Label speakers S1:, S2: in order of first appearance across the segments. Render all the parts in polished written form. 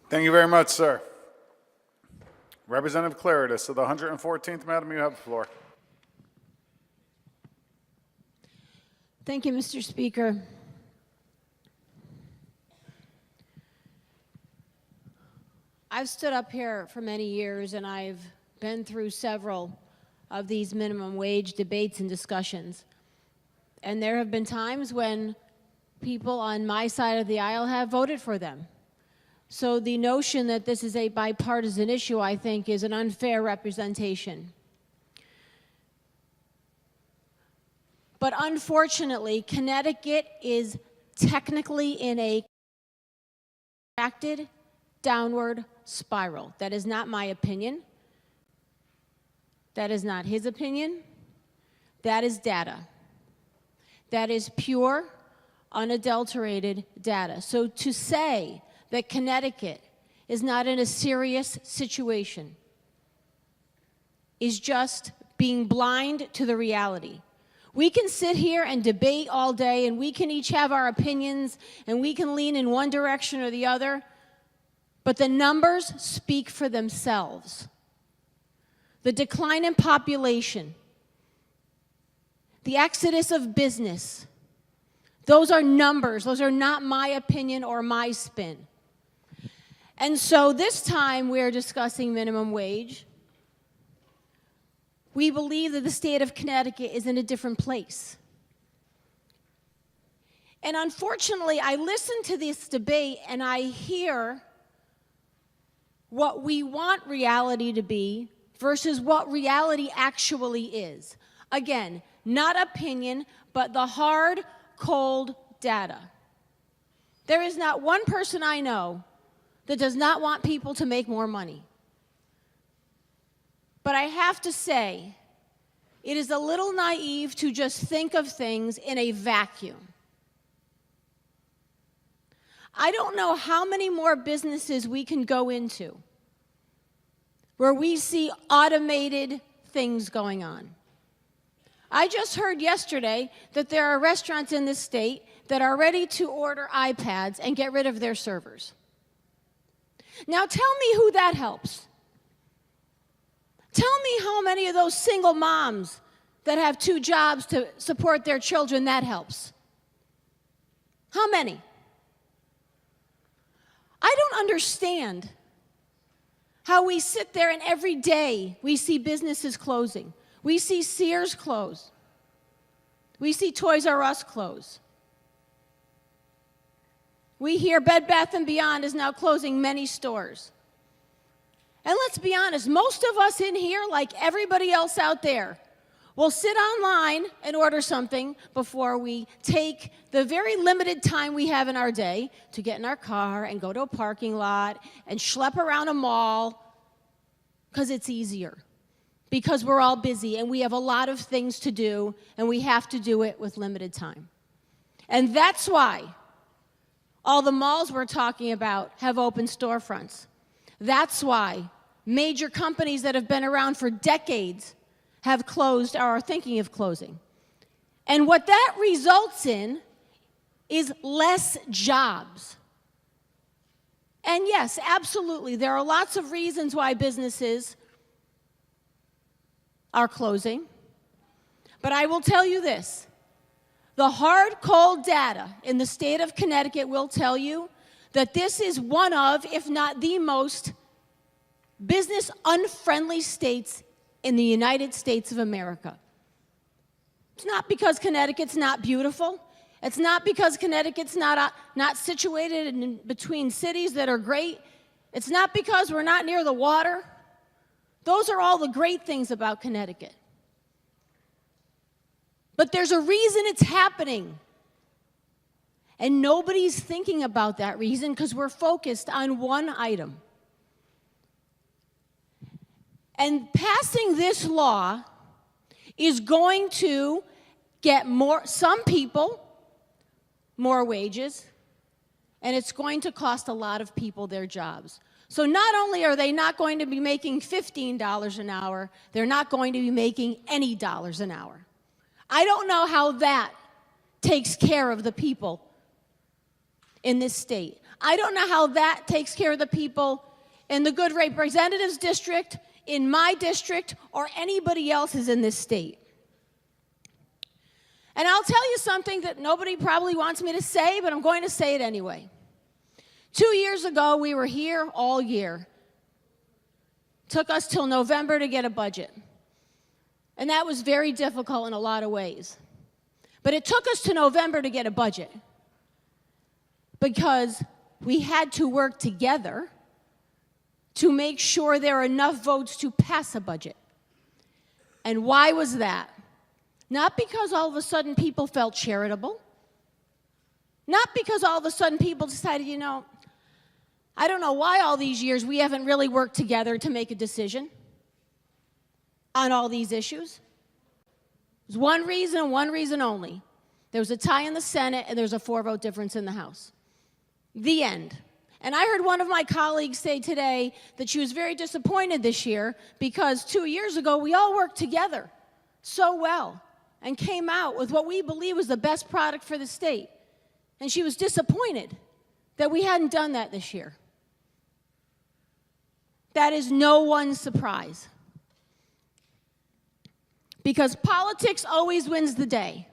S1: Thank you very much, sir. Representative Klarides of the 114th, Madam, you have the floor.
S2: Thank you, Mr. Speaker. I've stood up here for many years, and I've been through several of these minimum wage debates and discussions. And there have been times when people on my side of the aisle have voted for them. So the notion that this is a bipartisan issue, I think, is an unfair representation. But unfortunately, Connecticut is technically in a contracted downward spiral. That is not my opinion. That is not his opinion. That is data. That is pure, unadulterated data. So to say that Connecticut is not in a serious situation is just being blind to the reality. We can sit here and debate all day, and we can each have our opinions, and we can lean in one direction or the other, but the numbers speak for themselves. The decline in population, the exodus of business, those are numbers. Those are not my opinion or my spin. And so this time we're discussing minimum wage. We believe that the state of Connecticut is in a different place. And unfortunately, I listen to this debate and I hear what we want reality to be versus what reality actually is. Again, not opinion, but the hard, cold data. There is not one person I know that does not want people to make more money. But I have to say, it is a little naive to just think of things in a vacuum. I don't know how many more businesses we can go into where we see automated things going on. I just heard yesterday that there are restaurants in this state that are ready to order iPads and get rid of their servers. Now tell me who that helps. Tell me how many of those single moms that have 2 jobs to support their children that helps. How many? I don't understand how we sit there and every day we see businesses closing. We see Sears close. We see Toys R Us close. We hear Bed Bath & Beyond is now closing many stores. And let's be honest, most of us in here, like everybody else out there, will sit online and order something before we take the very limited time we have in our day to get in our car and go to a parking lot and schlep around a mall because it's easier. Because we're all busy and we have a lot of things to do and we have to do it with limited time. And that's why all the malls we're talking about have open storefronts. That's why major companies that have been around for decades have closed or are thinking of closing. And what that results in is less jobs. And yes, absolutely, there are lots of reasons why businesses are closing. But I will tell you this. The hard, cold data in the state of Connecticut will tell you that this is one of, if not the most, business-unfriendly states in the United States of America. It's not because Connecticut's not beautiful. It's not because Connecticut's not situated in between cities that are great. It's not because we're not near the water. Those are all the great things about Connecticut. But there's a reason it's happening. And nobody's thinking about that reason because we're focused on one item. And passing this law is going to get some people more wages, and it's going to cost a lot of people their jobs. So not only are they not going to be making $15 an hour, they're not going to be making any dollars an hour. I don't know how that takes care of the people in this state. I don't know how that takes care of the people in the good representatives district, in my district, or anybody else's in this state. And I'll tell you something that nobody probably wants me to say, but I'm going to say it anyway. 2 years ago, we were here all year. Took us till November to get a budget. And that was very difficult in a lot of ways. But it took us to November to get a budget because we had to work together to make sure there are enough votes to pass a budget. And why was that? Not because all of a sudden people felt charitable. Not because all of a sudden people decided, you know, I don't know why all these years we haven't really worked together to make a decision on all these issues. There's one reason and one reason only. There was a tie in the Senate and there's a 4-vote difference in the House. The end. And I heard one of my colleagues say today that she was very disappointed this year because 2 years ago we all worked together so well and came out with what we believe was the best product for the state. And she was disappointed that we hadn't done that this year. That is no one's surprise. Because politics always wins the day.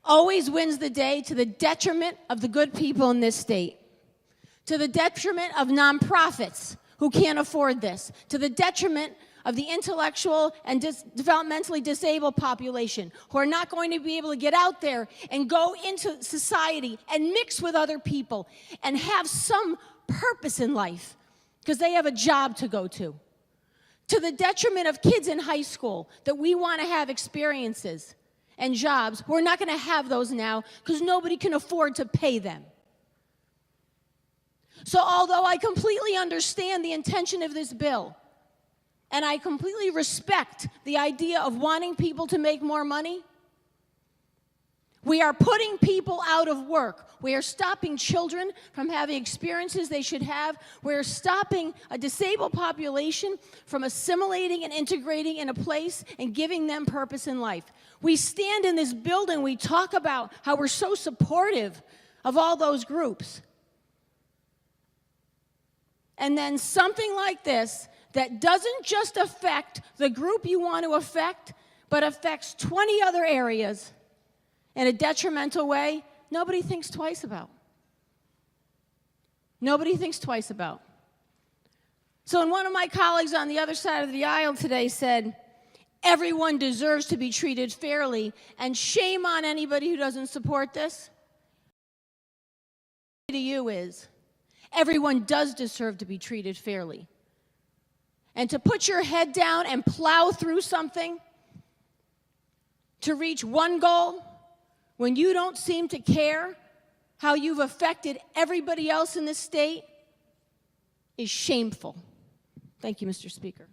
S2: Always wins the day to the detriment of the good people in this state. To the detriment of nonprofits who can't afford this. To the detriment of the intellectual and developmentally disabled population who are not going to be able to get out there and go into society and mix with other people and have some purpose in life because they have a job to go to. To the detriment of kids in high school that we want to have experiences and jobs. We're not going to have those now because nobody can afford to pay them. So although I completely understand the intention of this bill, and I completely respect the idea of wanting people to make more money, we are putting people out of work. We are stopping children from having experiences they should have. We are stopping a disabled population from assimilating and integrating in a place and giving them purpose in life. We stand in this building, we talk about how we're so supportive of all those groups. And then something like this that doesn't just affect the group you want to affect, but affects 20 other areas in a detrimental way, nobody thinks twice about. Nobody thinks twice about. So when one of my colleagues on the other side of the aisle today said, everyone deserves to be treated fairly, and shame on anybody who doesn't support this, to you is, everyone does deserve to be treated fairly. And to put your head down and plow through something to reach one goal when you don't seem to care how you've affected everybody else in this state is shameful. Thank you, Mr. Speaker.